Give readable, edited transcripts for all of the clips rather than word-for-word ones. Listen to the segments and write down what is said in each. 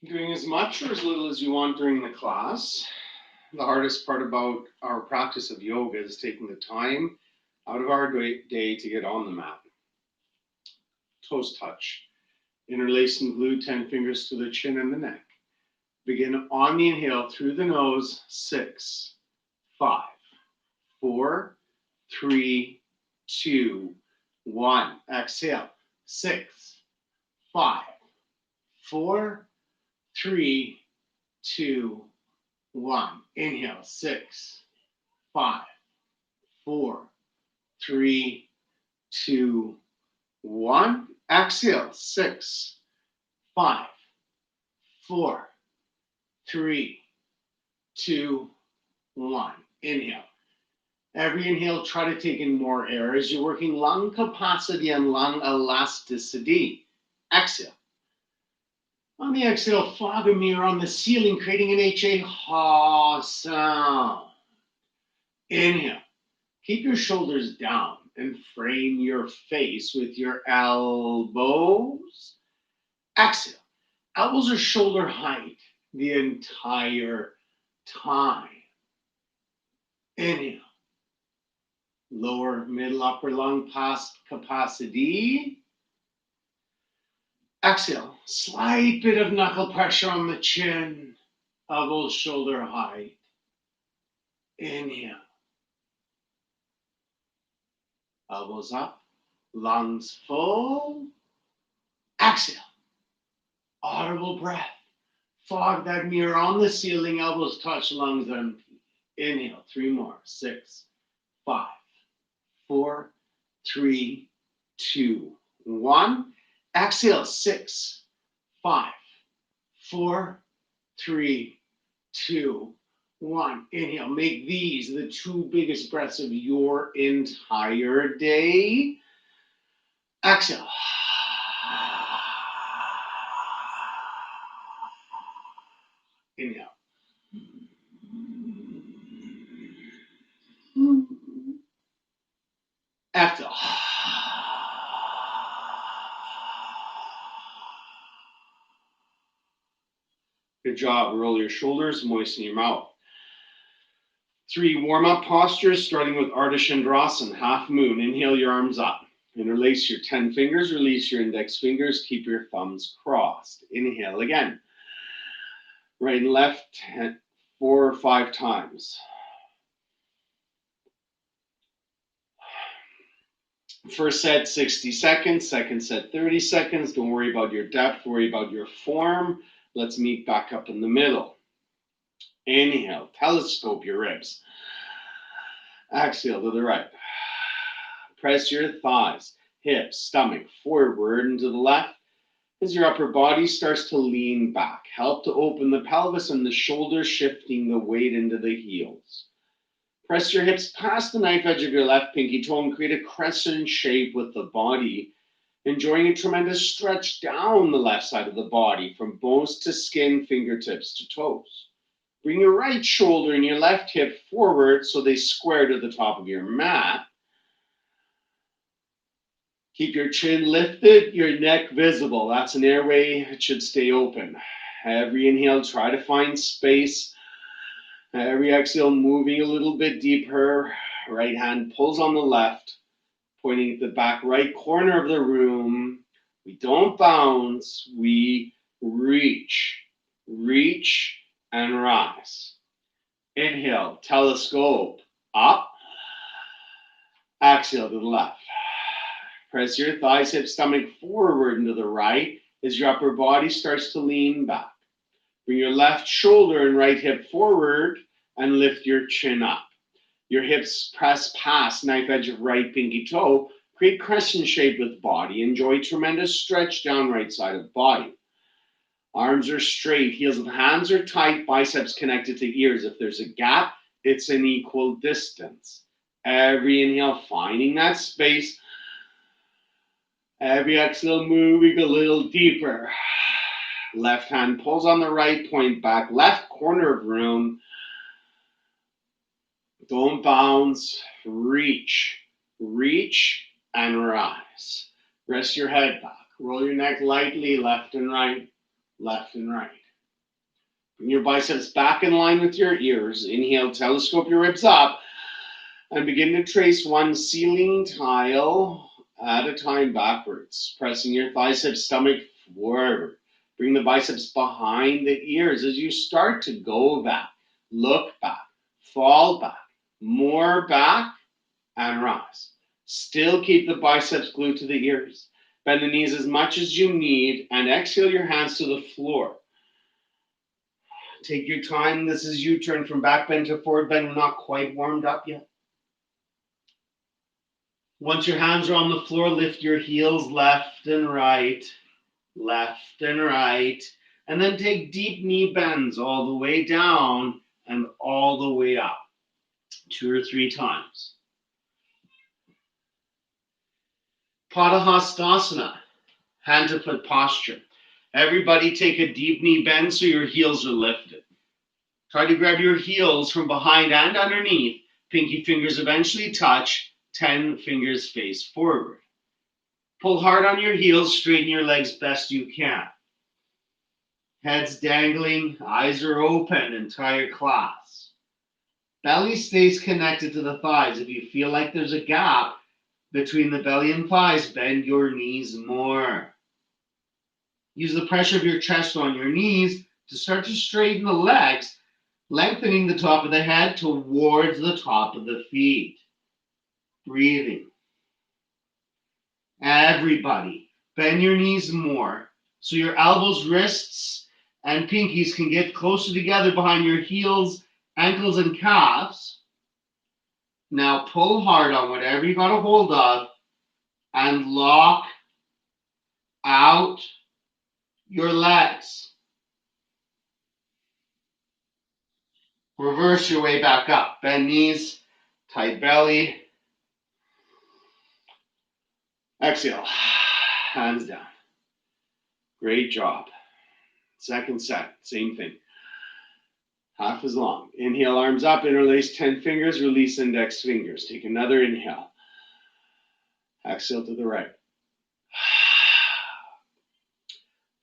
Doing as much or as little as you want during the class. The hardest part about our practice of yoga is taking the time out of our day to get on the mat. Toes touch. Interlace and glue 10 fingers to the chin and the neck. Begin on the inhale through the nose. 6, 5, 4, 3, 2, 1. Exhale. 6, 5, 4, 3, 2, 1. Inhale. 6, 5, 4, 3, 2, 1. Exhale. 6, 5, 4, 3, 2, 1. Inhale. Every inhale, try to take in more air as you're working lung capacity and lung elasticity. Exhale. On the exhale, fog a mirror on the ceiling, creating an HA ha sound. Inhale. Keep your shoulders down and frame your face with your elbows. Exhale. Elbows are shoulder height the entire time. Inhale. Lower, middle, upper lung past capacity. Exhale. Slight bit of knuckle pressure on the chin. Elbows shoulder height. Inhale. Elbows up. Lungs full. Exhale. Audible breath. Fog that mirror on the ceiling. Elbows touch, lungs empty. Inhale. 3 more. 6, 5, 4, 3, 2, 1. Exhale. 6, 5, 4, 3, 2, 1. Inhale. Make these the 2 biggest breaths of your entire day. Exhale. Inhale. Exhale. Good job. Roll your shoulders, moisten your mouth. 3 warm-up postures, starting with Ardha Chandrasana, half moon. Inhale your arms up. Interlace your 10 fingers, release your index fingers, keep your thumbs crossed. Inhale again. Right and left, 4 or 5 times. First set, 60 seconds. Second set, 30 seconds. Don't worry about your depth, worry about your form. Let's meet back up in the middle. Inhale, telescope your ribs. Exhale to the right. Press your thighs, hips, stomach forward and to the left as your upper body starts to lean back. Help to open the pelvis and the shoulders, shifting the weight into the heels. Press your hips past the knife edge of your left pinky toe and create a crescent shape with the body, enjoying a tremendous stretch down the left side of the body from bones to skin, fingertips to toes. Bring your right shoulder and your left hip forward so they square to the top of your mat. Keep your chin lifted, your neck visible. That's an airway. It should stay open. Every inhale, try to find space. Every exhale, moving a little bit deeper. Right hand pulls on the left, pointing at the back right corner of the room. We don't bounce. We reach. Reach and rise. Inhale, telescope up. Exhale to the left. Press your thighs, hips, stomach forward and to the right as your upper body starts to lean back. Bring your left shoulder and right hip forward and lift your chin up. Your hips press past knife edge of right pinky toe. Create crescent shape with body. Enjoy tremendous stretch down right side of body. Arms are straight, heels and hands are tight, biceps connected to ears. If there's a gap, it's an equal distance. Every inhale, finding that space. Every exhale, moving a little deeper. Left hand pulls on the right, point back, left corner of room. Don't bounce, reach, and rise. Rest your head back. Roll your neck lightly, left and right. Bring your biceps back in line with your ears. Inhale, telescope your ribs up, and begin to trace one ceiling tile at a time backwards, pressing your biceps, stomach forward. Bring the biceps behind the ears as you start to go back, look back, fall back, more back, and rise. Still keep the biceps glued to the ears. Bend the knees as much as you need, and exhale your hands to the floor. Take your time. This is U-turn from back bend to forward bend. We're not quite warmed up yet. Once your hands are on the floor, lift your heels left and right, and then take deep knee bends all the way down and all the way up, 2 or 3 times. Pada Hastasana, hand to foot posture. Everybody take a deep knee bend so your heels are lifted. Try to grab your heels from behind and underneath. Pinky fingers eventually touch. 10 fingers face forward. Pull hard on your heels, straighten your legs best you can. Heads dangling, eyes are open, entire class. Belly stays connected to the thighs. If you feel like there's a gap between the belly and thighs, bend your knees more. Use the pressure of your chest on your knees to start to straighten the legs, lengthening the top of the head towards the top of the feet. Breathing. Everybody, bend your knees more so your elbows, wrists, and pinkies can get closer together behind your heels, ankles, and calves. Now pull hard on whatever you got a hold of and lock out your legs. Reverse your way back up. Bend knees, tight belly. Exhale, hands down. Great job. Second set, same thing. Half as long. Inhale, arms up, interlace 10 fingers, release index fingers. Take another inhale. Exhale to the right.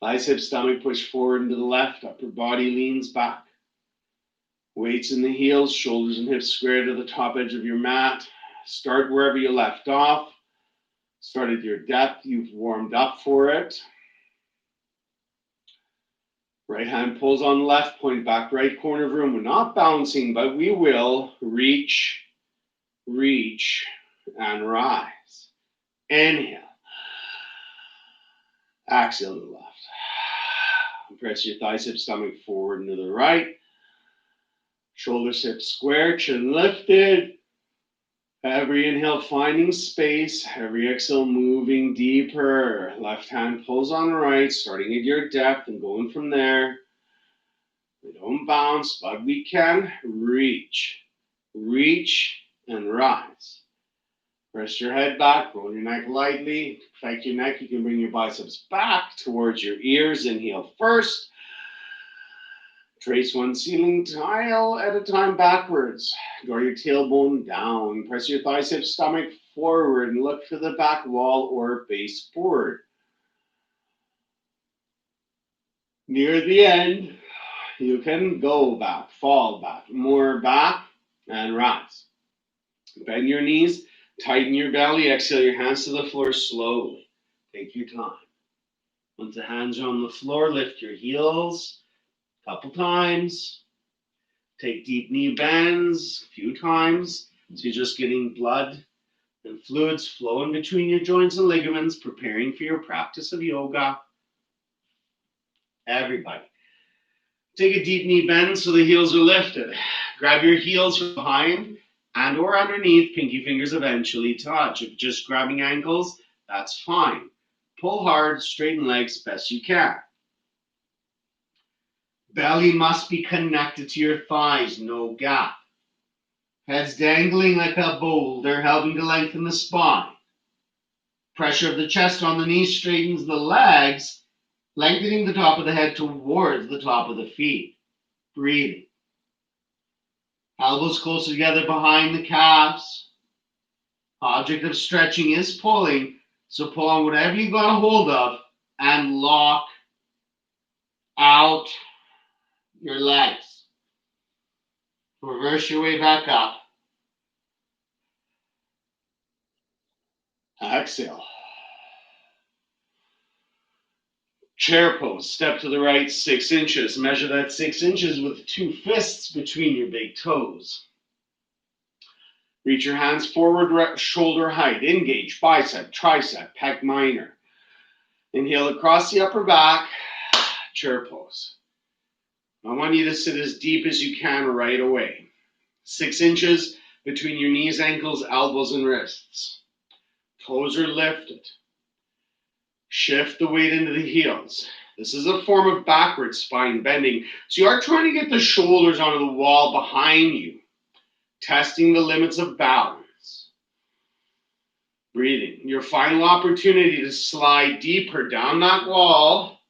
Biceps, stomach push forward into the left, upper body leans back. Weights in the heels, shoulders and hips square to the top edge of your mat. Start wherever you left off. Start at your depth, you've warmed up for it. Right hand pulls on left, point back right corner of room. We're not bouncing, but we will reach, and rise. Inhale. Exhale to the left. Press your triceps, stomach forward and to the right. Shoulders, hips square, chin lifted. Every inhale finding space, every exhale moving deeper. Left hand pulls on the right, starting at your depth and going from there. We don't bounce, but we can reach, and rise. Press your head back, roll your neck lightly. Flex your neck, you can bring your biceps back towards your ears. Inhale first. Trace one ceiling tile at a time backwards. Draw your tailbone down. Press your triceps, stomach forward, and look for the back wall or base forward. Near the end, you can go back, fall back, more back, and rise. Bend your knees, tighten your belly, exhale your hands to the floor slowly. Take your time. Once the hands are on the floor, lift your heels. Couple times. Take deep knee bends a few times. So you're just getting blood and fluids flowing between your joints and ligaments, preparing for your practice of yoga. Everybody. Take a deep knee bend so the heels are lifted. Grab your heels from behind and or underneath, pinky fingers eventually touch. If just grabbing ankles, that's fine. Pull hard, straighten legs best you can. Belly must be connected to your thighs, no gap. Head's dangling like a boulder, helping to lengthen the spine. Pressure of the chest on the knees straightens the legs, lengthening the top of the head towards the top of the feet. Breathing. Elbows close together behind the calves. Object of stretching is pulling, so pull on whatever you got a hold of and lock out your legs. Reverse your way back up. Exhale. Chair pose. Step to the right 6 inches. Measure that 6 inches with 2 fists between your big toes. Reach your hands forward, shoulder height. Engage bicep, tricep, pec minor. Inhale across the upper back. Chair pose. I want you to sit as deep as you can right away. 6 inches between your knees, ankles, elbows, and wrists. Toes are lifted. Shift the weight into the heels. This is a form of backward spine bending. So you are trying to get the shoulders onto the wall behind you, testing the limits of balance. Breathing. Your final opportunity to slide deeper down that wall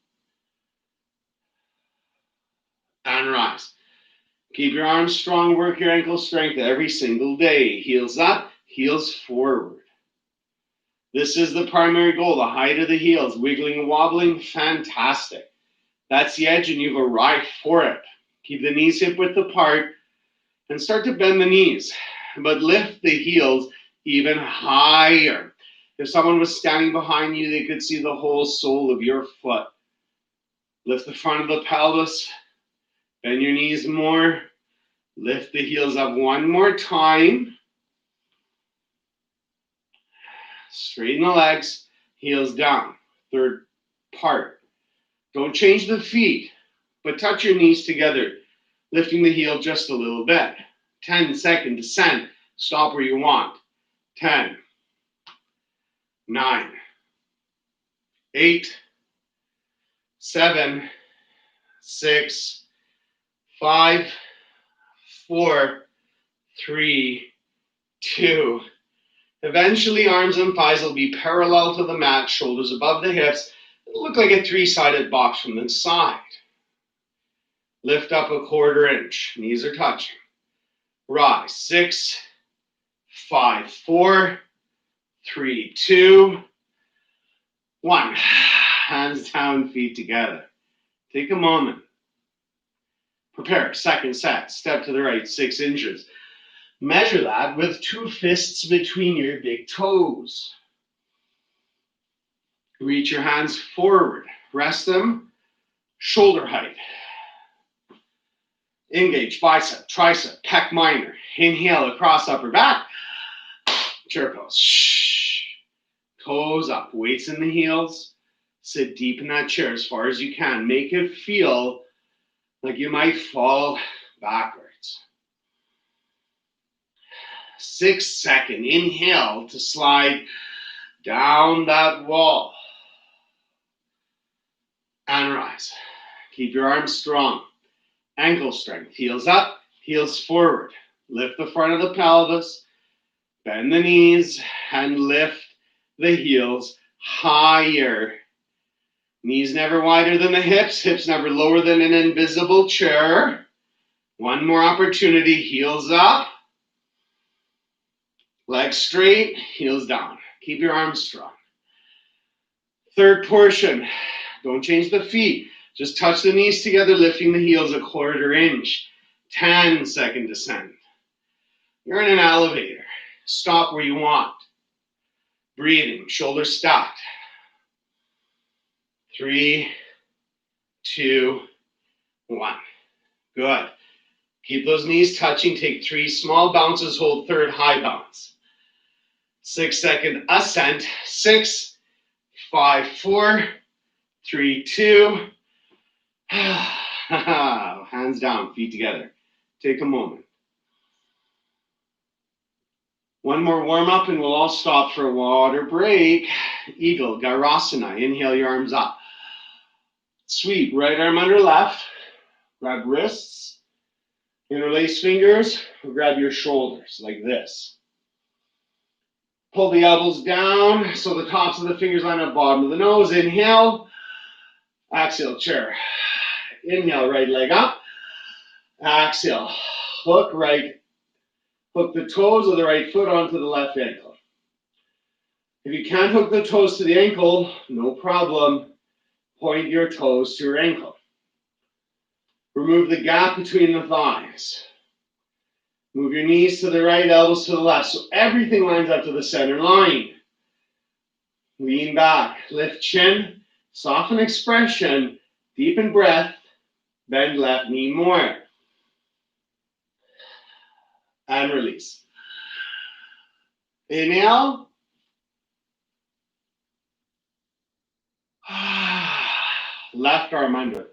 and rise. Keep your arms strong, work your ankle strength every single day. Heels up, heels forward. This is the primary goal, the height of the heels, wiggling and wobbling, fantastic. That's the edge and you've arrived for it. Keep the knees hip width apart and start to bend the knees, but lift the heels even higher. If someone was standing behind you, they could see the whole sole of your foot. Lift the front of the pelvis, bend your knees more, lift the heels up one more time. Straighten the legs, heels down. Third part. Don't change the feet, but touch your knees together, lifting the heel just a little bit. 10-second descent. Stop where you want. 10, 9, 8, 7, 6, 5, 4, 3, 2. Eventually, arms and thighs will be parallel to the mat, shoulders above the hips. It'll look like a 3-sided box from the side. Lift up a 1/4 inch. Knees are touching. Rise. 6, 5, 4, 3, 2, 1. Hands down, feet together. Take a moment. Prepare. Second set. Step to the right 6 inches. Measure that with 2 fists between your big toes. Reach your hands forward. Rest them shoulder height. Engage bicep, tricep, pec minor. Inhale across upper back. Chair pose. Toes up. Weights in the heels. Sit deep in that chair as far as you can. Make it feel like you might fall backwards. 6-second inhale to slide down that wall and rise. Keep your arms strong. Ankle strength. Heels up, heels forward. Lift the front of the pelvis, bend the knees, and lift the heels higher. Knees never wider than the hips, hips never lower than an invisible chair. One more opportunity. Heels up. Legs straight, heels down. Keep your arms strong. Third portion. Don't change the feet. Just touch the knees together, lifting the heels a 1/4 inch. 10-second descent. You're in an elevator. Stop where you want. Breathing, shoulders stacked. 3, 2, 1. Good. Keep those knees touching. Take 3 small bounces. Hold third high bounce. 6-second ascent. 6, 5, 4, 3, 2. Hands down, feet together. Take a moment. One more warm up and we'll all stop for a water break. Eagle, Garasana. Inhale your arms up. Sweep, right arm under left. Grab wrists. Interlace fingers. Grab your shoulders like this. Pull the elbows down so the tops of the fingers line up bottom of the nose. Inhale. Exhale, chair. Inhale, right leg up. Exhale. Hook the toes of the right foot onto the left ankle. If you can't hook the toes to the ankle, no problem. Point your toes to your ankle. Remove the gap between the thighs. Move your knees to the right, elbows to the left, so everything lines up to the center line. Lean back, lift chin, soften expression, deepen breath, bend left knee more. And release. Inhale. Left arm under.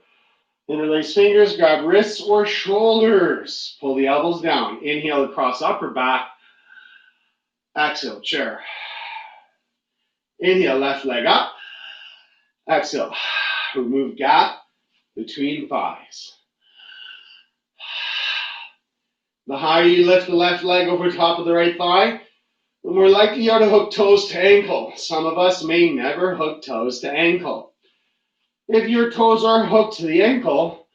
Interlace fingers, grab wrists or shoulders. Pull the elbows down. Inhale across upper back. Exhale, chair. Inhale, left leg up. Exhale. Remove gap between thighs. The higher you lift the left leg over top of the right thigh, the more likely you are to hook toes to ankle. Some of us may never hook toes to ankle. If your toes are hooked to the ankle,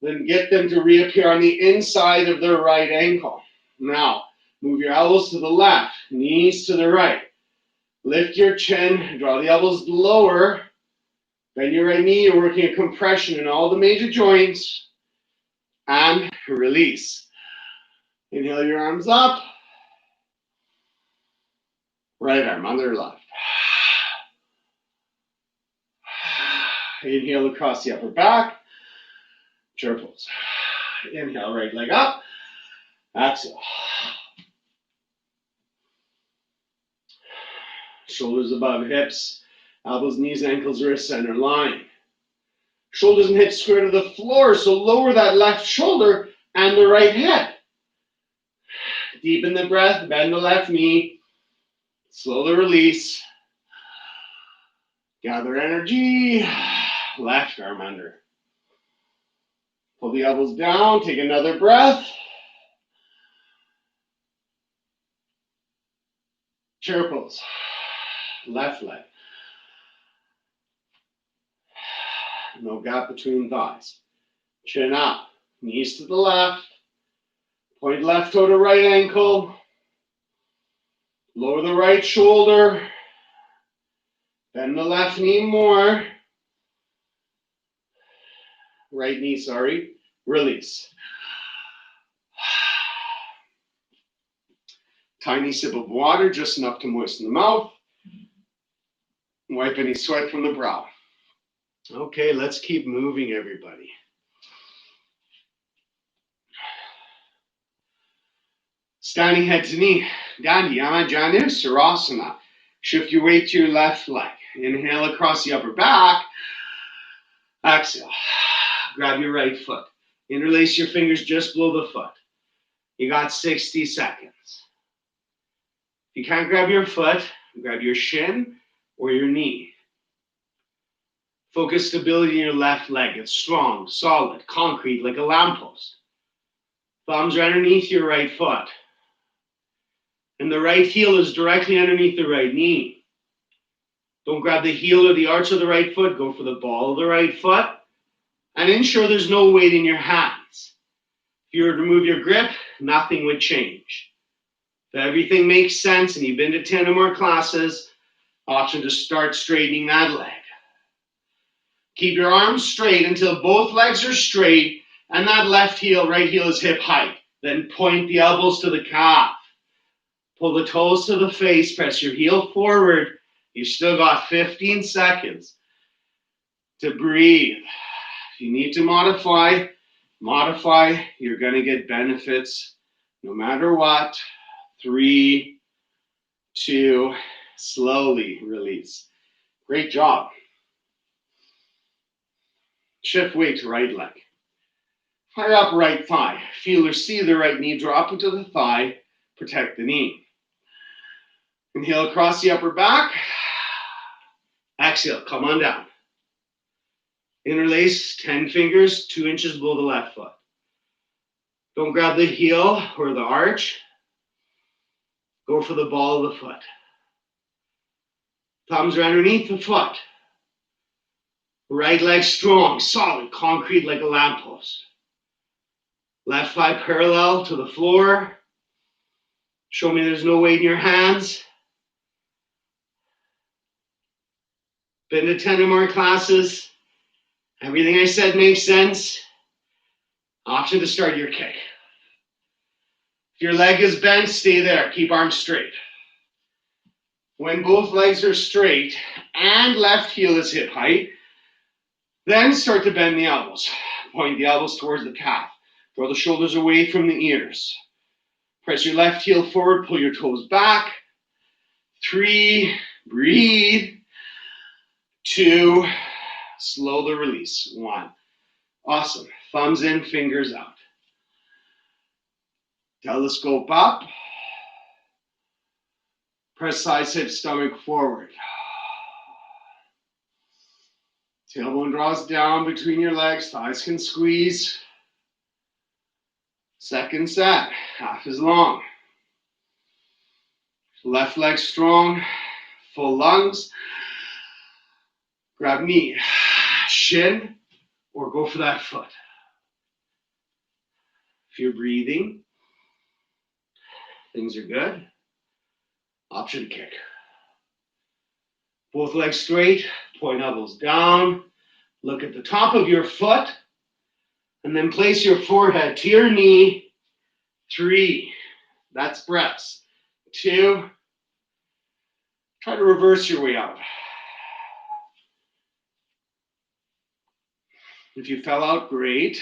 then get them to reappear on the inside of the right ankle. Now, move your elbows to the left, knees to the right. Lift your chin, draw the elbows lower. Bend your right knee, you're working a compression in all the major joints. And release. Inhale your arms up. Right arm under left. Inhale across the upper back. Chair pose. Inhale, right leg up. Exhale. Shoulders above hips. Elbows, knees, ankles, wrists, center line. Shoulders and hips square to the floor, so lower that left shoulder and the right hip. Deepen the breath, bend the left knee. Slowly release. Gather energy. Left arm under. Pull the elbows down, take another breath. Chair pose. Left leg. No gap between thighs. Chin up. Knees to the left. Point left toe to right ankle. Lower the right shoulder. Bend the left knee more. Right knee, sorry. Release. Tiny sip of water, just enough to moisten the mouth. Wipe any sweat from the brow. Okay, let's keep moving, everybody. Standing head to knee. Janus Sarasana. Shift your weight to your left leg. Inhale across the upper back. Exhale. Grab your right foot. Interlace your fingers just below the foot. You got 60 seconds. If you can't grab your foot, grab your shin or your knee. Focus stability in your left leg. It's strong, solid, concrete, like a lamppost. Thumbs are underneath your right foot. And the right heel is directly underneath the right knee. Don't grab the heel or the arch of the right foot. Go for the ball of the right foot. And ensure there's no weight in your hands. If you were to remove your grip, nothing would change. If everything makes sense and you've been to 10 or more classes, option to start straightening that leg. Keep your arms straight until both legs are straight and that left heel, right heel is hip height. Then point the elbows to the calf. Pull the toes to the face, press your heel forward. You've still got 15 seconds to breathe. If you need to modify. You're going to get benefits no matter what. 3, 2, slowly release. Great job. Shift weight to right leg. High up right thigh. Feel or see the right knee drop into the thigh. Protect the knee. Inhale across the upper back. Exhale, come on down. Interlace 10 fingers, 2 inches below the left foot. Don't grab the heel or the arch. Go for the ball of the foot. Thumbs are underneath the foot. Right leg strong, solid, concrete like a lamppost. Left thigh parallel to the floor. Show me there's no weight in your hands. Been to 10 or more classes. Everything I said makes sense. Option to start your kick. If your leg is bent, stay there. Keep arms straight. When both legs are straight and left heel is hip height, then start to bend the elbows. Point the elbows towards the calf. Draw the shoulders away from the ears. Press your left heel forward, pull your toes back. 3, breathe. 2, slow the release. 1. Awesome. Thumbs in, fingers out. Telescope up. Press sides, hips, stomach forward. Tailbone draws down between your legs. Thighs can squeeze. Second set, half as long. Left leg strong, full lungs. Grab knee, shin, or go for that foot. If you're breathing, things are good. Option kick. Both legs straight, point elbows down. Look at the top of your foot, and then place your forehead to your knee. 3, that's breaths. 2, try to reverse your way out. If you fell out, great.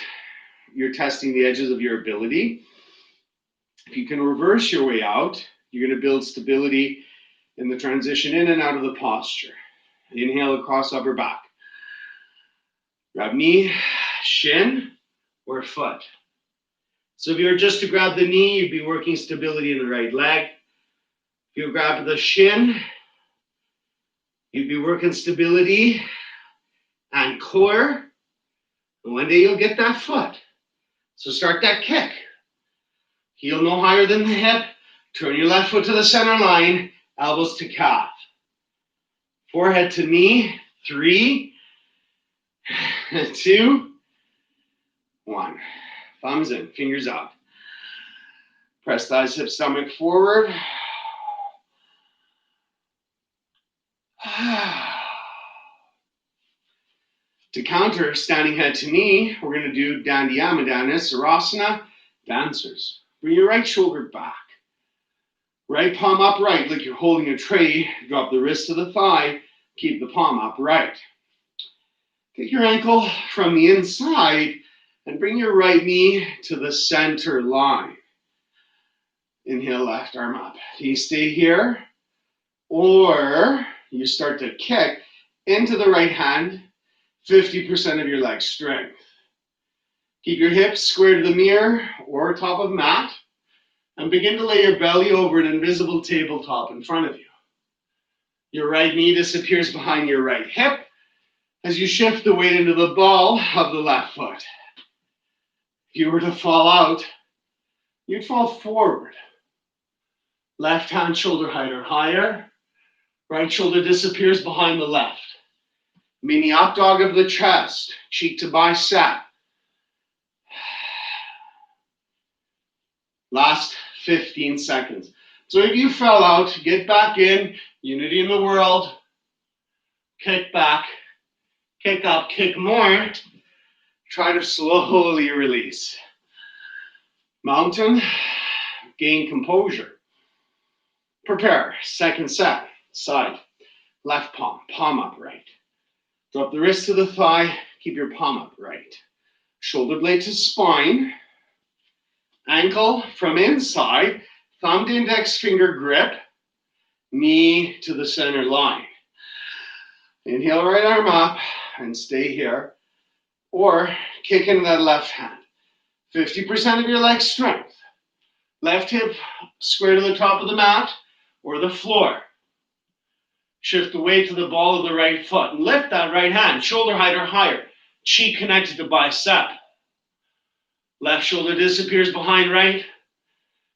You're testing the edges of your ability. If you can reverse your way out, you're going to build stability in the transition in and out of the posture. Inhale across upper back. Grab knee, shin, or foot. So if you were just to grab the knee, you'd be working stability in the right leg. If you grab the shin, you'd be working stability and core. And one day you'll get that foot. So start that kick. Heel no higher than the hip. Turn your left foot to the center line. Elbows to calf. Forehead to knee. 3, 2, 1. Thumbs in, fingers out. Press thighs, hips, stomach forward. To counter standing head to knee, we're going to do Janus Sarasana, dancers. Bring your right shoulder back. Right palm upright, like you're holding a tray. Drop the wrist to the thigh. Keep the palm upright. Take your ankle from the inside and bring your right knee to the center line. Inhale, left arm up. You stay here, or you start to kick into the right hand, 50% of your leg strength. Keep your hips square to the mirror or top of mat, and begin to lay your belly over an invisible tabletop in front of you. Your right knee disappears behind your right hip as you shift the weight into the ball of the left foot. If you were to fall out, you'd fall forward. Left hand shoulder height or higher. Right shoulder disappears behind the left. Mini up dog of the chest, cheek to bicep. Last 15 seconds. So if you fell out, get back in. Unity in the world. Kick back. Kick up. Kick more. Try to slowly release. Mountain. Gain composure. Prepare. Second set. Side. Left palm. Palm upright. Drop the wrist to the thigh. Keep your palm upright. Shoulder blade to spine. Ankle from inside. Thumb to index finger grip. Knee to the center line. Inhale, right arm up and stay here. Or kick into that left hand. 50% of your leg strength. Left hip square to the top of the mat. or the floor. Shift the weight to the ball of the right foot and lift that right hand, shoulder height or higher. Cheek connected to bicep. Left shoulder disappears behind right.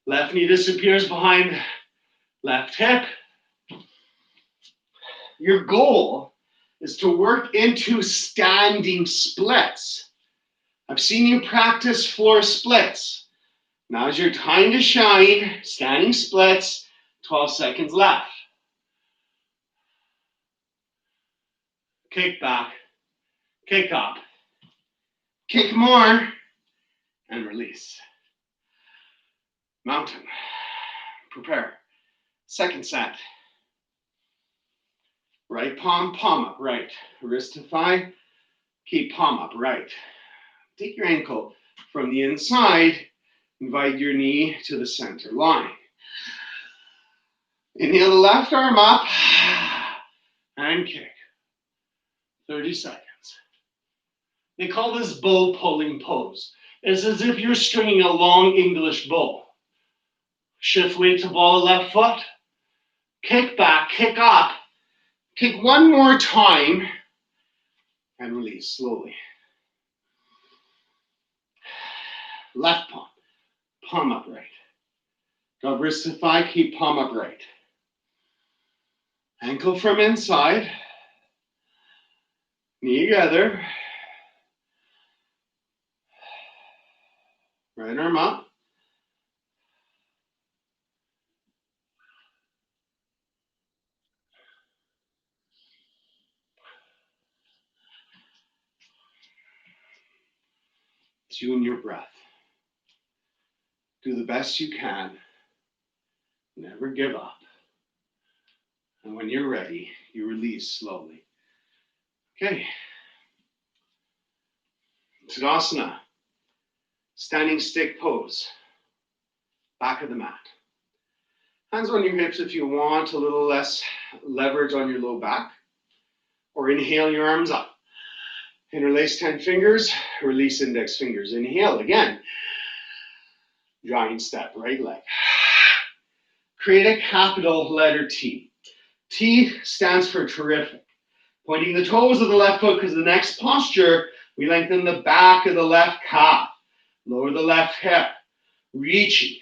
Left knee disappears behind left hip. Your goal is to work into standing splits. I've seen you practice floor splits. Now's your time to shine. Standing splits, 12 seconds left. Kick back, kick up, kick more, and release. Mountain. Prepare. Second set. Right palm, palm up, right. Wrist to thigh, keep palm up, right. Take your ankle from the inside, invite your knee to the center line. Inhale the left arm up, and kick. 30 seconds. They call this bow pulling pose. It's as if you're stringing a long English bow. Shift weight to ball of left foot, kick back, kick up, kick one more time, and release slowly. Left palm, palm up right. Got wrist to thigh, keep palm up right. Ankle from inside, knee together, right arm up. Tune your breath. Do the best you can. Never give up. And when you're ready, you release slowly. Okay. Sadasana. Standing stick pose. Back of the mat. Hands on your hips if you want a little less leverage on your low back. Or inhale your arms up. Interlace 10 fingers, release index fingers. Inhale again. Giant step, right leg. Create a capital letter T. T stands for terrific. Pointing the toes of the left foot because the next posture, we lengthen the back of the left calf. Lower the left hip. Reaching,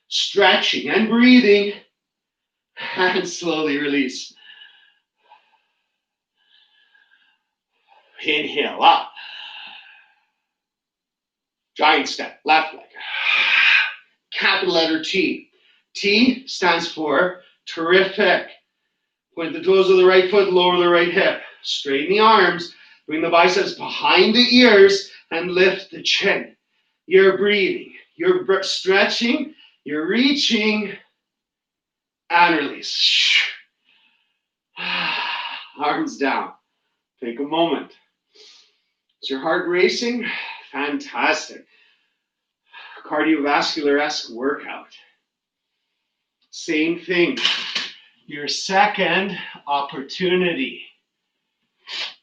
stretching, and breathing. And slowly release. Inhale up. Giant step, left leg. Capital letter T. T stands for terrific. Point the toes of the right foot, lower the right hip. Straighten the arms. Bring the biceps behind the ears and lift the chin. You're breathing. You're stretching. You're reaching. And release. Arms down. Take a moment. Is your heart racing? Fantastic. Cardiovascular-esque workout. Same thing. Your second opportunity.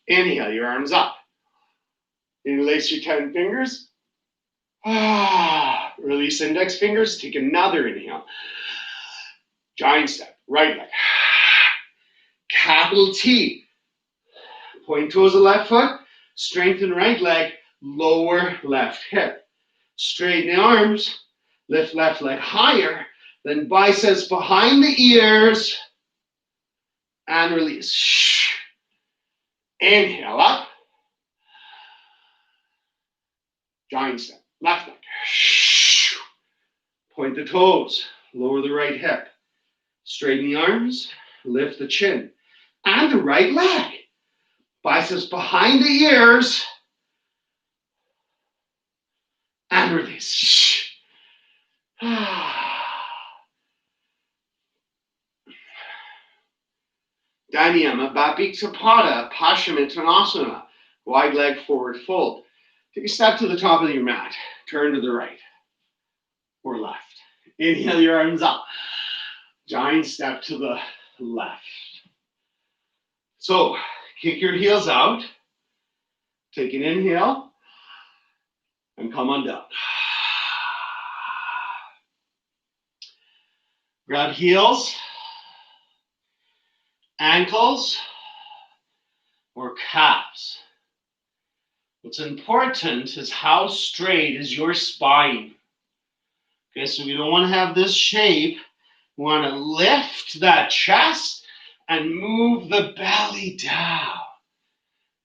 Inhale, your arms up. Interlace your 10 fingers. Release index fingers. Take another inhale. Giant step, right leg. Capital T. Point toes of left foot. Strengthen right leg. Lower left hip. Straighten the arms. Lift left leg higher. Then biceps behind the ears. And release. Inhale up. Giant step. Left leg. Point the toes. Lower the right hip. Straighten the arms. Lift the chin. And the right leg. Biceps behind the ears. And release. Dhyana Babiksapada Paschimottanasana. Wide leg forward fold. Take a step to the top of your mat. Turn to the right or left. Inhale your arms up. Giant step to the left. So, kick your heels out. Take an inhale. And come on down. Grab heels. ankles or calves. What's important is how straight is your spine. Okay, so we don't want to have this shape. We want to lift that chest and move the belly down.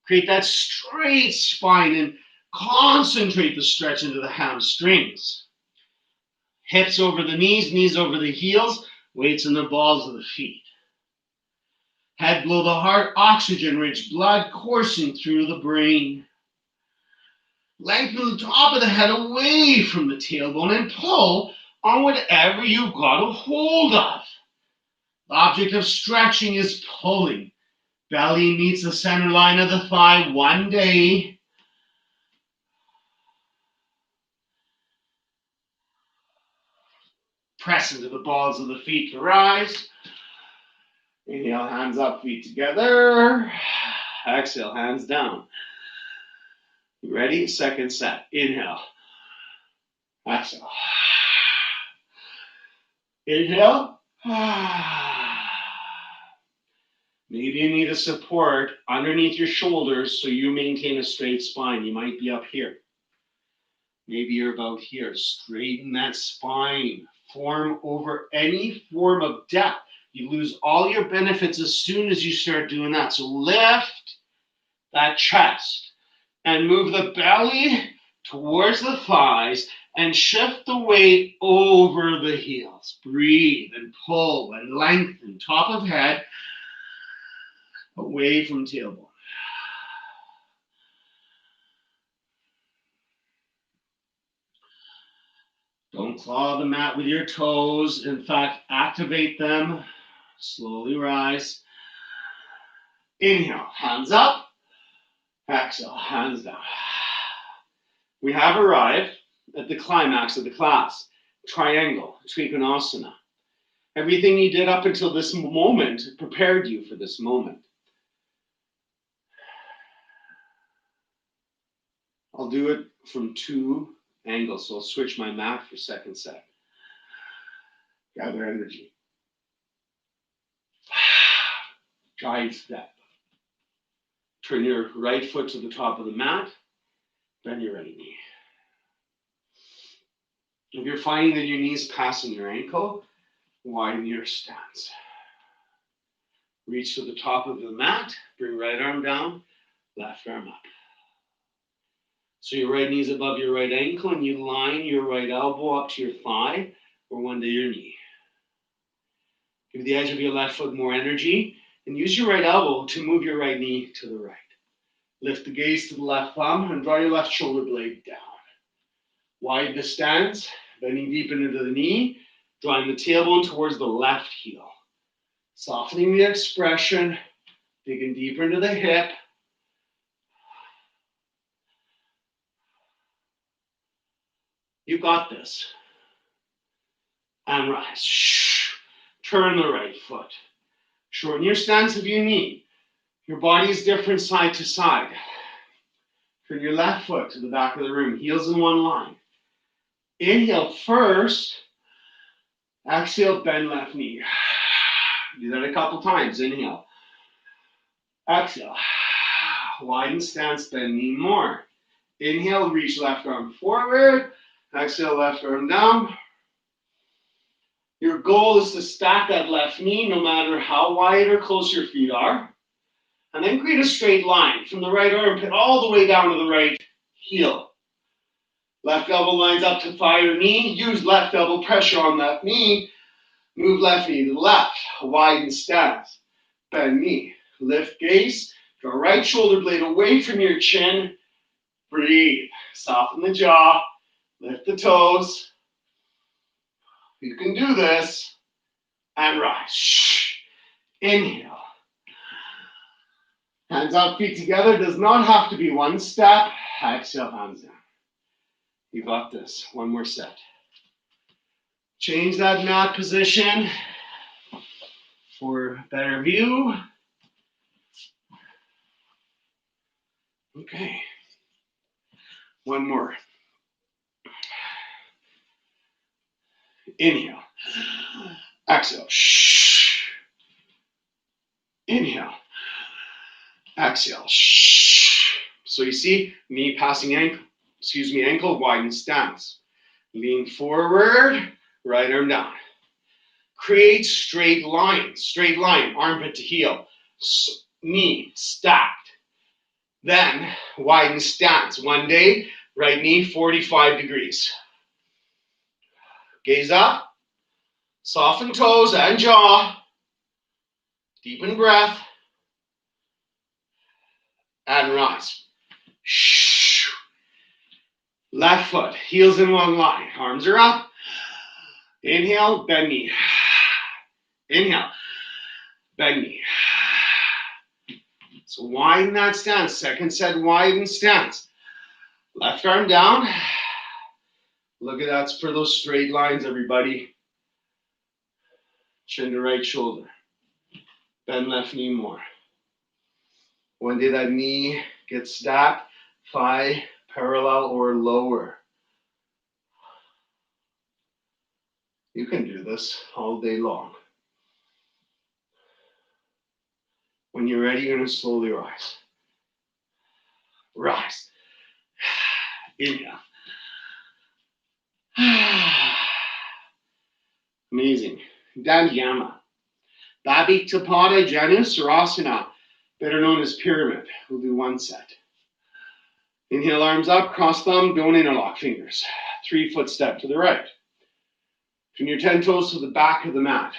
Create that straight spine and concentrate the stretch into the hamstrings. Hips over the knees, knees over the heels, weights in the balls of the feet. Head below the heart, oxygen-rich blood coursing through the brain. Lengthen the top of the head away from the tailbone and pull on whatever you've got a hold of. The object of stretching is pulling. Belly meets the center line of the thigh one day. Press into the balls of the feet to rise. Inhale, hands up, feet together. Exhale, hands down. You ready? Second set. Inhale. Exhale. Inhale. Maybe you need a support underneath your shoulders so you maintain a straight spine. You might be up here. Maybe you're about here. Straighten that spine. Form over any form of depth. You lose all your benefits as soon as you start doing that. So lift that chest and move the belly towards the thighs and shift the weight over the heels. Breathe and pull and lengthen. Top of head away from tailbone. Don't claw the mat with your toes. In fact, activate them. Slowly rise. Inhale, hands up. Exhale, hands down. We have arrived at the climax of the class. Triangle, Trikonasana. Everything you did up until this moment prepared you for this moment. I'll do it from two angles, so I'll switch my mat for second set. Gather energy. Guide step. Turn your right foot to the top of the mat, bend your right knee. If you're finding that your knee's passing your ankle, widen your stance. Reach to the top of the mat, bring right arm down, left arm up. So your right knee's above your right ankle and you line your right elbow up to your thigh or under your knee. Give the edge of your left foot more energy and use your right elbow to move your right knee to the right. Lift the gaze to the left thumb and draw your left shoulder blade down. Widen the stance, bending deep into the knee, drawing the tailbone towards the left heel. Softening the expression, digging deeper into the hip. You got this. And rise. Turn the right foot. Shorten your stance if you need. Your body is different side to side. Turn your left foot to the back of the room. Heels in one line. Inhale first. Exhale, bend left knee. Do that a couple times. Inhale. Exhale. Widen stance, bend knee more. Inhale, reach left arm forward. Exhale, left arm down. Your goal is to stack that left knee no matter how wide or close your feet are. And then create a straight line from the right armpit all the way down to the right heel. Left elbow lines up to thigh or knee. Use left elbow pressure on that knee. Move left knee to the left. Widen stance. Bend knee. Lift gaze. Draw right shoulder blade away from your chin. Breathe. Soften the jaw. Lift the toes. You can do this. And rise. Inhale. Hands up, feet together. Does not have to be one step. Exhale, hands down. You got this. One more set. Change that mat position for better view. Okay. One more. Inhale. Exhale. Inhale. Exhale. So you see, knee passing ankle. Ankle widen stance. Lean forward, right arm down. Create straight line, armpit to heel. Knee stacked. Then widen stance. One day, right knee 45 degrees. Gaze up. Soften toes and jaw. Deepen breath. And rise. Left foot, heels in one line. Arms are up. Inhale, bend knee. Inhale, bend knee. So widen that stance. Second set, widen stance. Left arm down. Look at that for those straight lines, everybody. Chin to right shoulder. Bend left knee more. One day that knee gets stacked, thigh parallel or lower. You can do this all day long. When you're ready, you're going to slowly rise. Rise. Inhale. Amazing. Dandiyama. Babiktapata Janus Sarasana, better known as pyramid. We'll do one set. Inhale, arms up, cross thumb, don't interlock fingers. 3-foot step to the right. Turn your 10 toes to the back of the mat.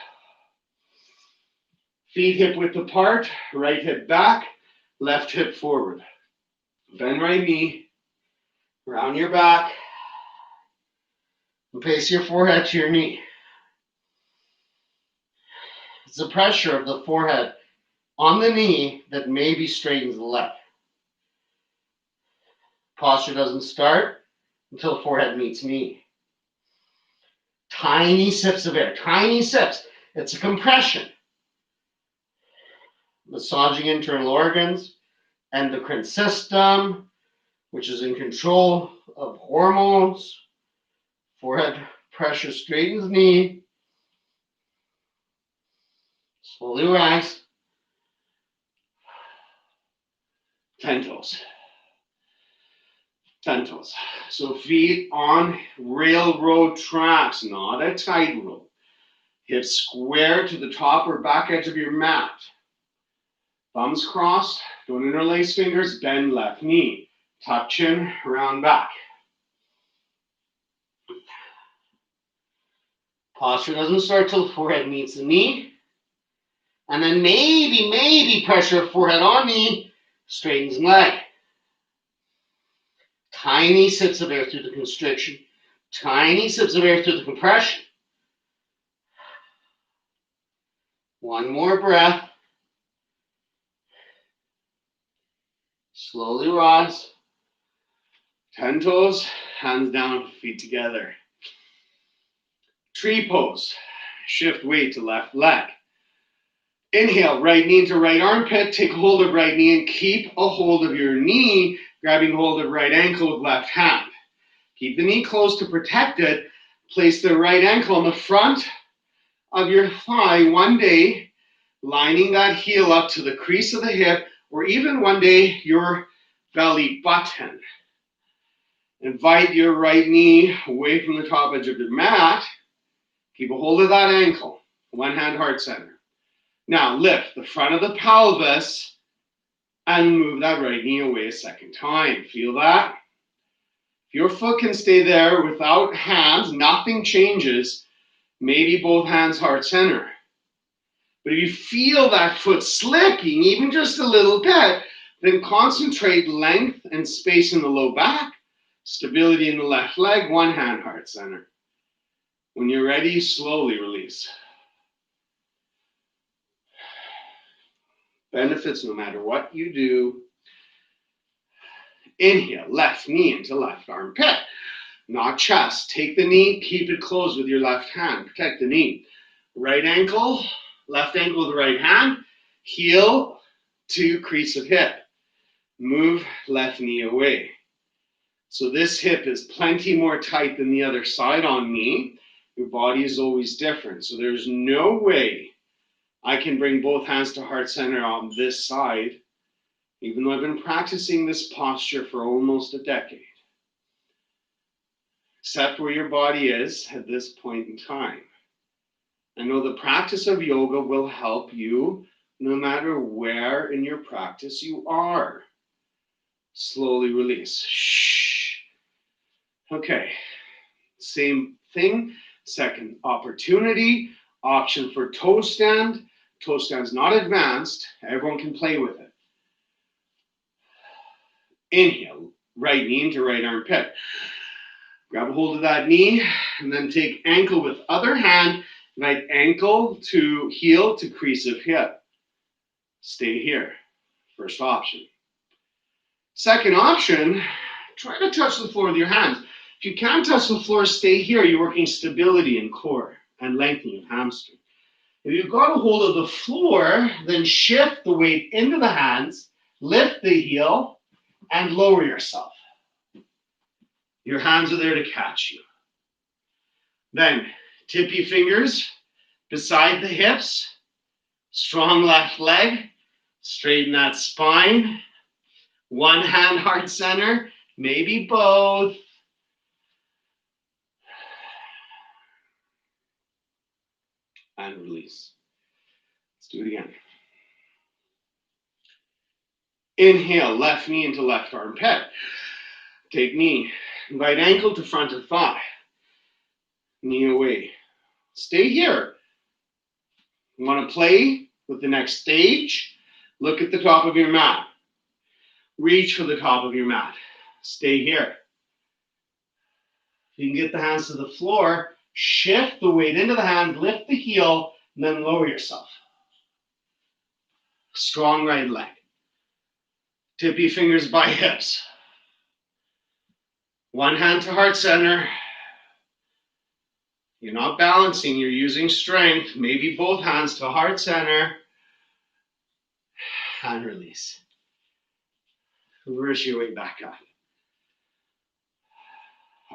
Feet hip width apart, right hip back, left hip forward. Bend right knee, round your back, and place your forehead to your knee. It's the pressure of the forehead on the knee that maybe straightens the leg. Posture doesn't start until forehead meets knee. Tiny sips of air, tiny sips. It's a compression. Massaging internal organs, endocrine system, which is in control of hormones. Forehead pressure straightens knee. Slowly rise. 10 toes. 10 toes. So feet on railroad tracks, not a tightrope. Hips square to the top or back edge of your mat. Thumbs crossed, don't interlace fingers, bend left knee. Tuck chin, round back. Posture doesn't start till the forehead meets the knee. And then maybe pressure of forehead on knee, straightens leg. Tiny sips of air through the constriction. Tiny sips of air through the compression. One more breath. Slowly rise. 10 toes, hands down, feet together. Tree pose. Shift weight to left leg. Inhale, right knee into right armpit. Take hold of right knee and keep a hold of your knee, grabbing hold of right ankle with left hand. Keep the knee close to protect it. Place the right ankle on the front of your thigh one day, lining that heel up to the crease of the hip, or even one day your belly button. Invite your right knee away from the top edge of the mat. Keep a hold of that ankle. One hand heart center. Now lift the front of the pelvis and move that right knee away a second time. Feel that? If your foot can stay there without hands, nothing changes. Maybe both hands heart center. But if you feel that foot slipping, even just a little bit, then concentrate length and space in the low back, stability in the left leg, one hand heart center. When you're ready, slowly release. Benefits no matter what you do. Inhale, left knee into left armpit. Not chest. Take the knee, keep it closed with your left hand. Protect the knee. Right ankle, left ankle with the right hand. Heel to crease of hip. Move left knee away. So this hip is plenty more tight than the other side on knee. Your body is always different. So there's no way I can bring both hands to heart center on this side, even though I've been practicing this posture for almost a decade. Accept where your body is at this point in time. I know the practice of yoga will help you no matter where in your practice you are. Slowly release. Shh. Okay. Same thing. Second opportunity. Option for toe stand. Toe stand's not advanced. Everyone can play with it. Inhale. Right knee into right armpit. Grab a hold of that knee and then take ankle with other hand. Right ankle to heel to crease of hip. Stay here. First option. Second option, try to touch the floor with your hands. If you can't touch the floor, stay here. You're working stability in core and lengthening of hamstring. If you've got a hold of the floor, then shift the weight into the hands, lift the heel, and lower yourself. Your hands are there to catch you. Then, tip your fingers beside the hips, strong left leg, straighten that spine. One hand heart center, maybe both. And release. Let's do it again. Inhale, left knee into left armpit. Take knee, right ankle to front of thigh. Knee away. Stay here. You want to play with the next stage? Look at the top of your mat. Reach for the top of your mat. Stay here. If you can get the hands to the floor, shift the weight into the hand, lift the heel, and then lower yourself. Strong right leg. Tippy fingers by hips. One hand to heart center. You're not balancing, you're using strength. Maybe both hands to heart center. And release. Reverse your way back up.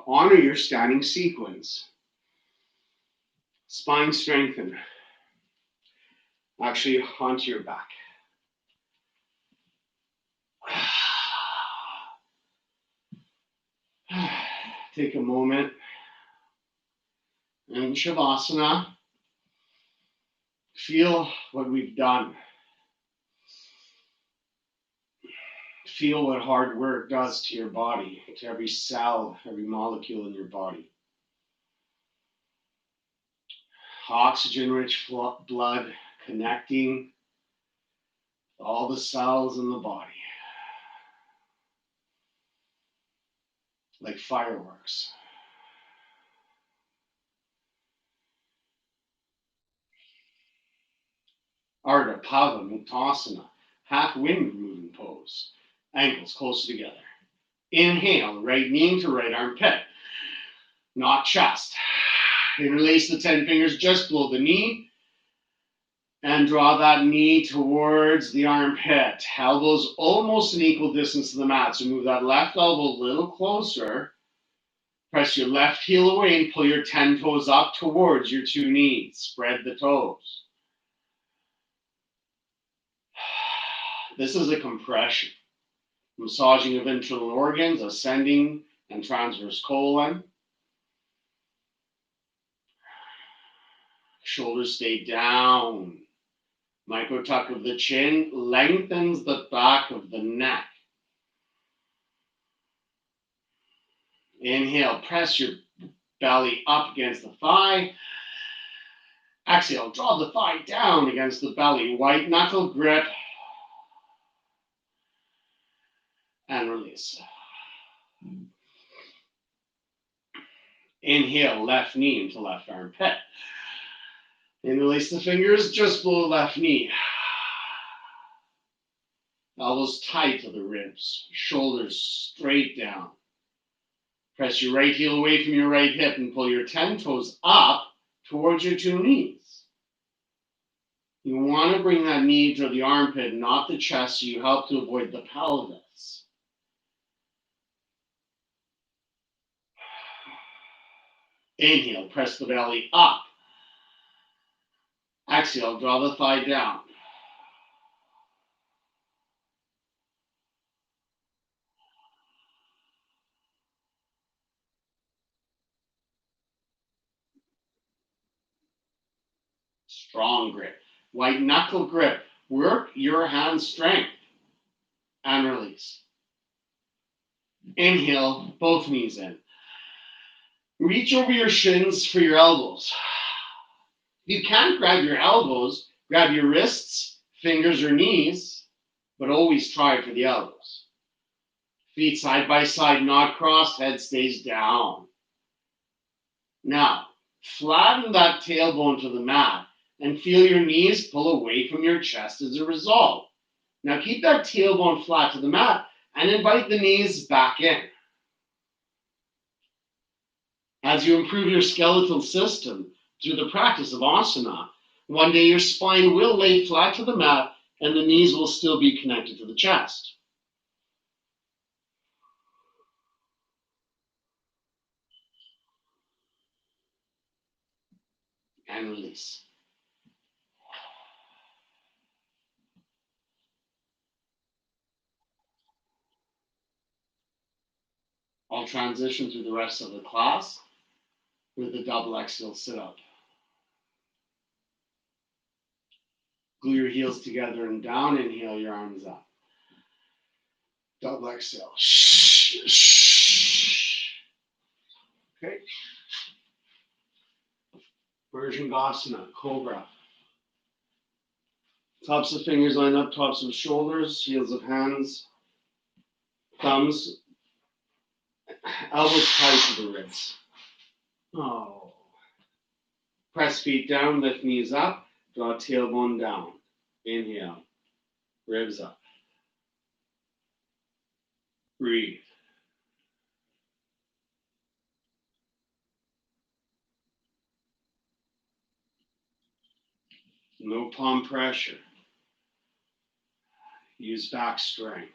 Honor your standing sequence. Spine strengthen. Actually, onto your back. Take a moment. In Shavasana, feel what we've done. Feel what hard work does to your body, to every cell, every molecule in your body. Oxygen-rich blood connecting all the cells in the body. Like fireworks. Ardha Pava Muktasana, half wind moving pose. Ankles closer together. Inhale, right knee to right armpit. Not chest. Interlace the 10 fingers just below the knee. And draw that knee towards the armpit. Elbows almost an equal distance to the mat. So move that left elbow a little closer. Press your left heel away and pull your 10 toes up towards your 2 knees. Spread the toes. This is a compression. Massaging of internal organs, ascending and transverse colon. Shoulders stay down. Micro tuck of the chin lengthens the back of the neck. Inhale, press your belly up against the thigh. Exhale, draw the thigh down against the belly. White knuckle grip. And release. Inhale, left knee into left armpit. And release the fingers just below left knee. Elbows tight to the ribs. Shoulders straight down. Press your right heel away from your right hip and pull your 10 toes up towards your 2 knees. You want to bring that knee to the armpit, not the chest, so you help to avoid the pelvis. Inhale, press the belly up. Exhale, draw the thigh down. Strong grip. White knuckle grip. Work your hand strength. And release. Inhale, both knees in. Reach over your shins for your elbows. If you can't grab your elbows, grab your wrists, fingers, or knees, but always try for the elbows. Feet side by side, not crossed, head stays down. Now, flatten that tailbone to the mat and feel your knees pull away from your chest as a result. Now keep that tailbone flat to the mat and invite the knees back in. As you improve your skeletal system through the practice of asana, one day your spine will lay flat to the mat and the knees will still be connected to the chest. And release. I'll transition through the rest of the class with a double exhale sit up. Glue your heels together and down. Inhale, your arms up. Double exhale. Okay. Vasana, Cobra. Tops of fingers line up, tops of shoulders, heels of hands, thumbs, elbows tight to the ribs. Oh. Press feet down, lift knees up, draw tailbone down. Inhale, ribs up. Breathe. No palm pressure. Use back strength.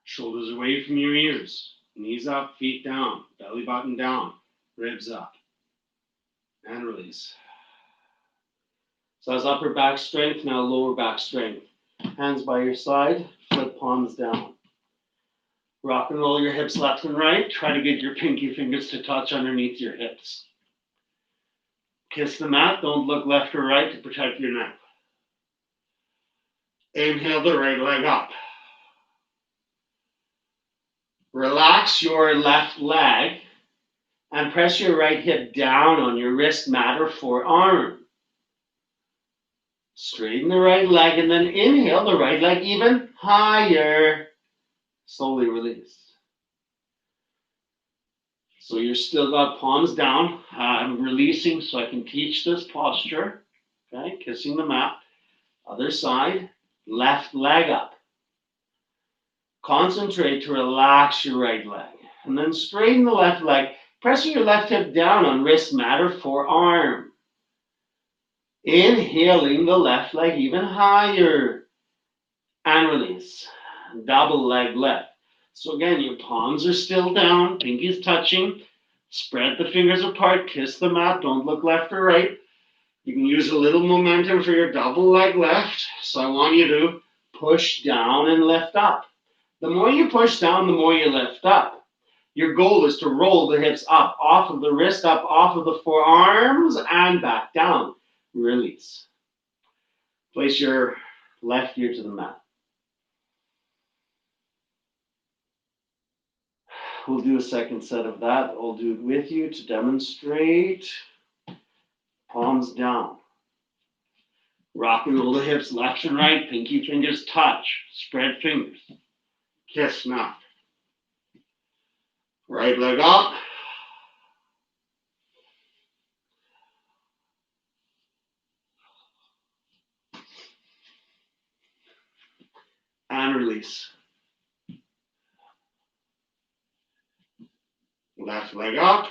Shoulders away from your ears. Knees up, feet down, belly button down, ribs up. And release. So that's upper back strength, now lower back strength. Hands by your side, flip palms down. Rock and roll your hips left and right. Try to get your pinky fingers to touch underneath your hips. Kiss the mat, don't look left or right to protect your neck. Inhale the right leg up. Relax your left leg and press your right hip down on your wrist mat or forearm. Straighten the right leg and then inhale the right leg even higher. Slowly release. So you're still got palms down. I'm releasing so I can teach this posture. Okay, kissing the mat. Other side, left leg up. Concentrate to relax your right leg. And then straighten the left leg. Pressing your left hip down on wrist mat or forearm. Inhaling the left leg even higher. And release. Double leg lift. So again, your palms are still down, pinkies touching. Spread the fingers apart, kiss the mat, don't look left or right. You can use a little momentum for your double leg lift. So I want you to push down and lift up. The more you push down, the more you lift up. Your goal is to roll the hips up, off of the wrist, up, off of the forearms, and back down. Release. Place your left ear to the mat. We'll do a second set of that. I'll do it with you to demonstrate. Palms down. Rock and roll the hips left and right. Pinky fingers touch. Spread fingers. Kiss now. Right leg up. And release. Left leg up.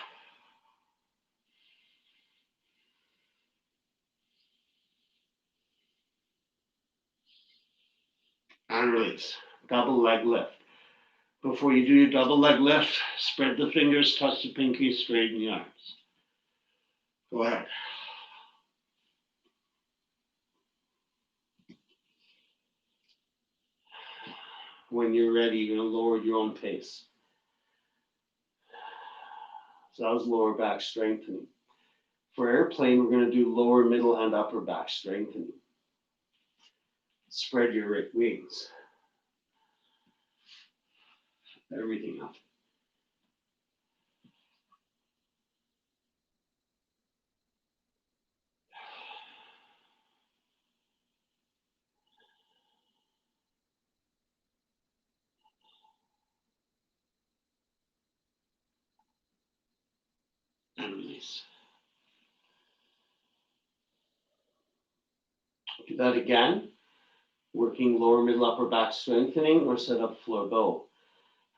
And release. Double leg lift. Before you do your double leg lift, spread the fingers, touch the pinky, straighten the arms. Go ahead. When you're ready, you're going to lower your own pace. So that was lower back strengthening. For airplane, we're going to do lower, middle, and upper back strengthening. Spread your wings. Everything up. And release. Do that again. Working lower, middle, upper back strengthening or set up floor bow.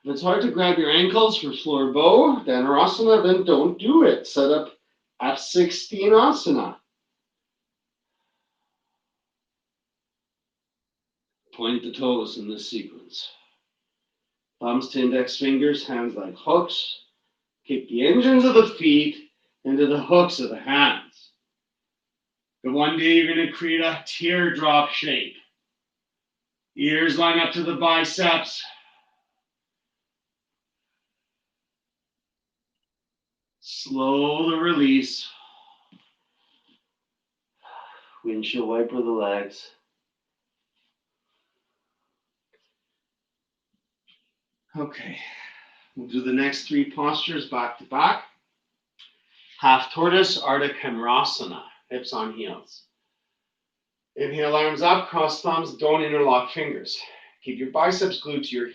If it's hard to grab your ankles for floor bow, Dhanurasana, then don't do it. Set up F16 Asana. Point the toes in this sequence. Thumbs to index fingers, hands like hooks. Kick the engines of the feet into the hooks of the hands. But one day you're going to create a teardrop shape. Ears line up to the biceps. Slow the release. Windshield wiper the legs. Okay, we'll do the next three postures back to back. Half tortoise, Ardha Chandrasana, hips on heels. Inhale, arms up, cross thumbs, don't interlock fingers. Keep your biceps glued to your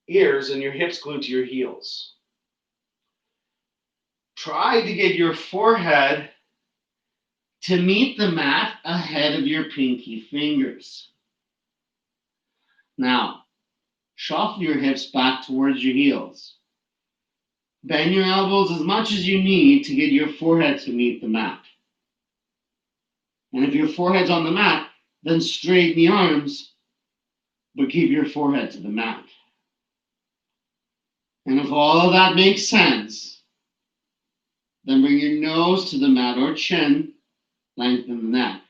ears and your hips glued to your heels. Try to get your forehead to meet the mat ahead of your pinky fingers. Now, shuffle your hips back towards your heels. Bend your elbows as much as you need to get your forehead to meet the mat. And if your forehead's on the mat, then straighten the arms, but keep your forehead to the mat. And if all of that makes sense, then bring your nose to the mat or chin, lengthen the neck.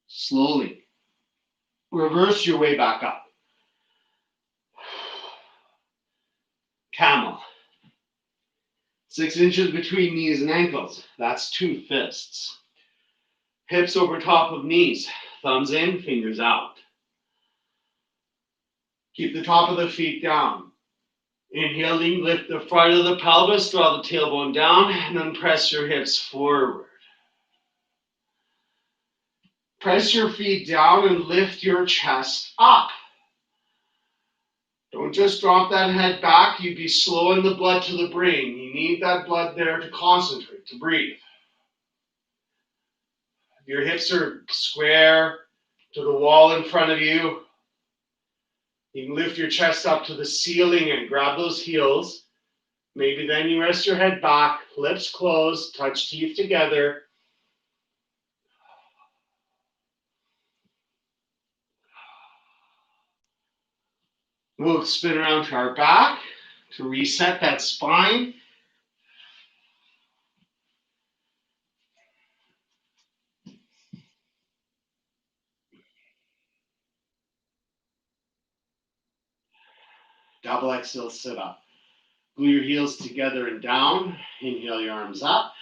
Slowly, reverse your way back up. Camel. 6 inches between knees and ankles. That's 2 fists. Hips over top of knees. Thumbs in, fingers out. Keep the top of the feet down. Inhaling, lift the front of the pelvis, draw the tailbone down, and then press your hips forward. Press your feet down and lift your chest up. Don't just drop that head back. You'd be slowing the blood to the brain. You need that blood there to concentrate, to breathe. If your hips are square to the wall in front of you, you can lift your chest up to the ceiling and grab those heels. Maybe then you rest your head back, lips closed, touch teeth together. We'll spin around to our back to reset that spine. Double exhale, sit up. Glue your heels together and down. Inhale your arms up.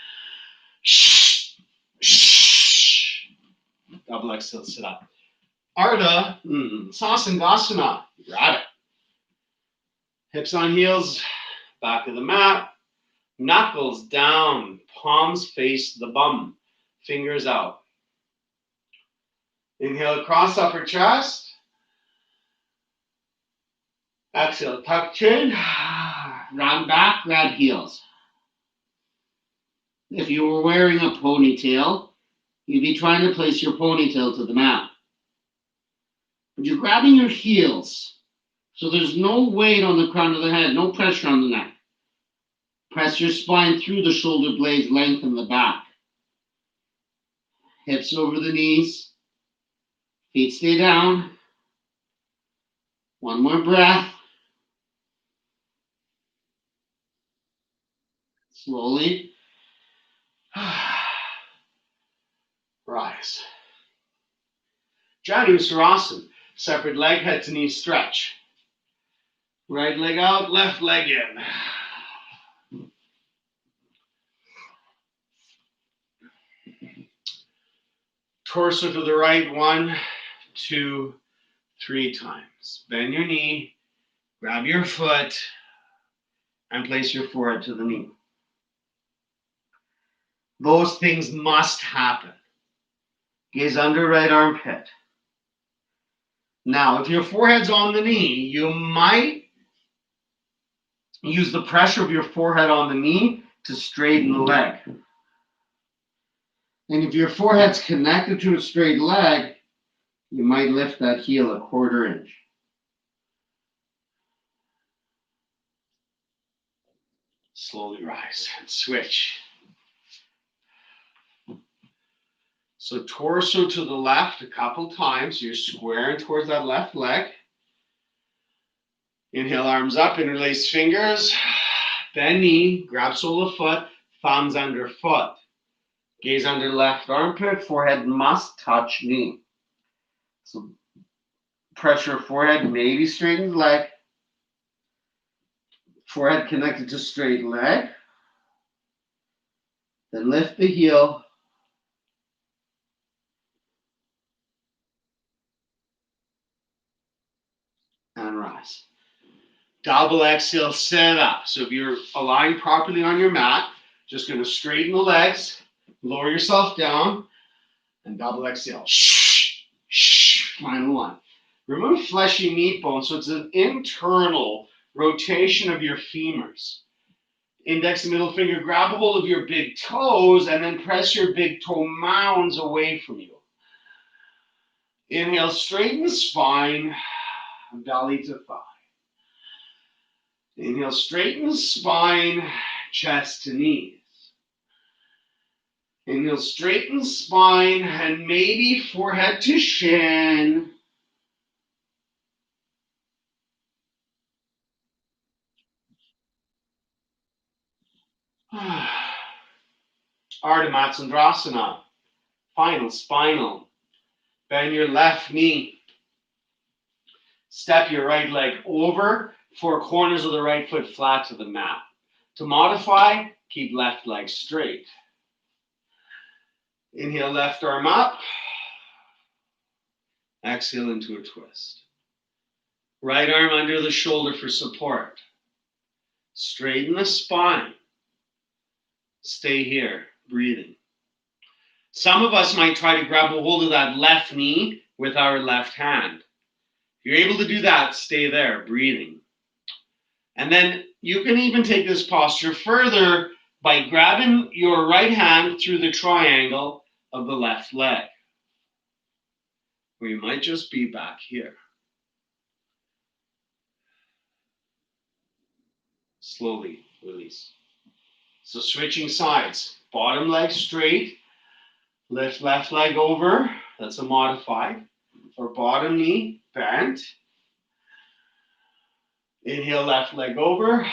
Double exhale, sit up. Ardha Sarasana. You got it. Hips on heels, back of the mat. Knuckles down, palms face the bum. Fingers out. Inhale across upper chest. Exhale, tuck chin. Round back, grab heels. If you were wearing a ponytail, you'd be trying to place your ponytail to the mat. But you're grabbing your heels, so there's no weight on the crown of the head, no pressure on the neck. Press your spine through the shoulder blades, lengthen the back. Hips over the knees. Feet stay down. One more breath. Slowly rise. Janus Sarasana. Separate leg, head to knee stretch. Right leg out, left leg in. Torso to the right, 1, 2, 3 times. Bend your knee, grab your foot, and place your forehead to the knee. Those things must happen. Gaze under right armpit. Now, if your forehead's on the knee, you might use the pressure of your forehead on the knee to straighten the leg. And if your forehead's connected to a straight leg, you might lift that heel 1/4 inch. Slowly rise and switch. So torso to the left a couple times. You're squaring towards that left leg. Inhale, arms up, interlace fingers. Bend knee, grab sole of foot, thumbs under foot. Gaze under left armpit, forehead must touch knee. So pressure forehead, maybe straighten leg. Forehead connected to straight leg. Then lift the heel. And rise. Double exhale, sit up. So if you're aligned properly on your mat, just going to straighten the legs, lower yourself down, and double exhale. Final one. Remove fleshy meat bone, so it's an internal rotation of your femurs. Index and middle finger, grab a hold of your big toes, and then press your big toe mounds away from you. Inhale, straighten the spine, belly to thigh. Inhale, straighten the spine, chest to knees. Inhale, straighten the spine, and maybe forehead to shin. Ardha Matsyendrasana. Final, spinal. Bend your left knee. Step your right leg over, 4 corners of the right foot flat to the mat. To modify, keep left leg straight. Inhale, left arm up. Exhale into a twist. Right arm under the shoulder for support. Straighten the spine. Stay here, breathing. Some of us might try to grab a hold of that left knee with our left hand. If you're able to do that, stay there, breathing. And then you can even take this posture further by grabbing your right hand through the triangle of the left leg. Or you might just be back here. Slowly release. So switching sides. Bottom leg straight. Lift left leg over. That's a modified. Or bottom knee bent. Inhale, left leg over.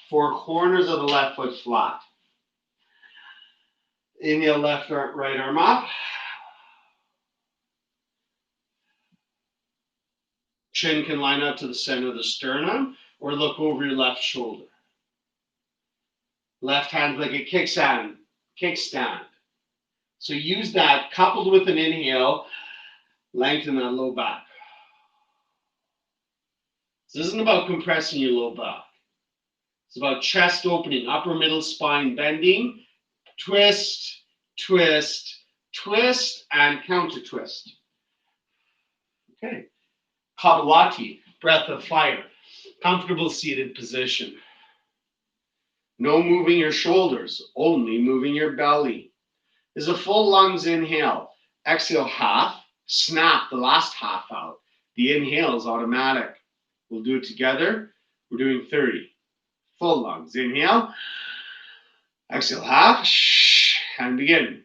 4 corners of the left foot flat. Inhale, left arm, right arm up. Chin can line up to the center of the sternum or look over your left shoulder. Left hand like a kickstand. So use that coupled with an inhale, lengthen that low back. This isn't about compressing your low back. It's about chest opening, upper middle spine bending, twist, twist, twist, and counter twist. Okay. Kapalabhati, breath of fire, comfortable seated position. No moving your shoulders, only moving your belly. This is a full lungs inhale. Exhale half, snap the last half out. The inhale is automatic. We'll do it together. We're doing 30. Full lungs. Inhale. Exhale half. And begin.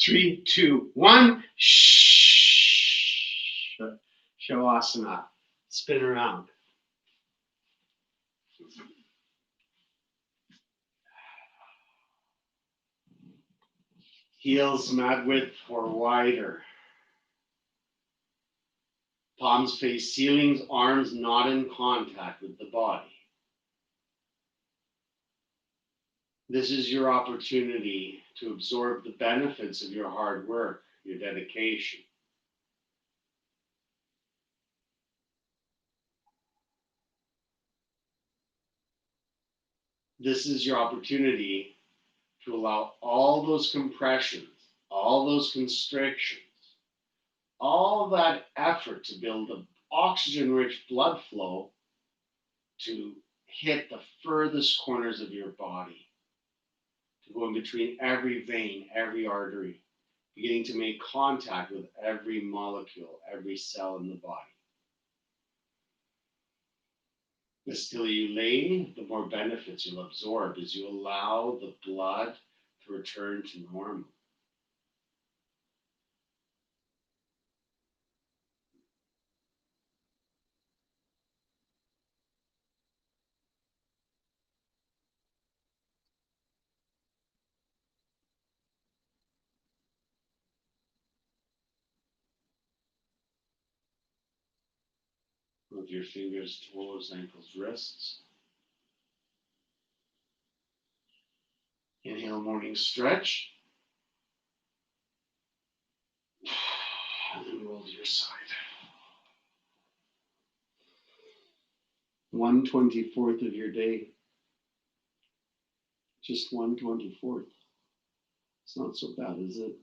3, 2, 1. Shh. Shavasana. Spin around. Heels mat width or wider. Palms face ceilings, arms not in contact with the body. This is your opportunity to absorb the benefits of your hard work, your dedication. This is your opportunity to allow all those compressions, all those constrictions, all that effort to build an oxygen-rich blood flow to hit the furthest corners of your body, to go in between every vein, every artery, beginning to make contact with every molecule, every cell in the body. The stiller you lay, the more benefits you'll absorb as you allow the blood to return to normal. Move your fingers, toes, ankles, wrists. Inhale, morning stretch. And then roll to your side. 1/24 of your day. Just 1/24. It's not so bad, is it?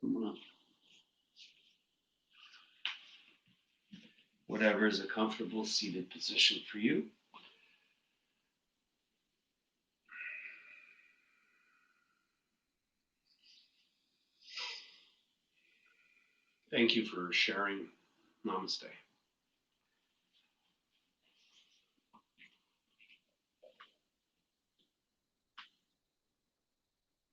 Come on up. Whatever is a comfortable seated position for you. Thank you for sharing. Namaste.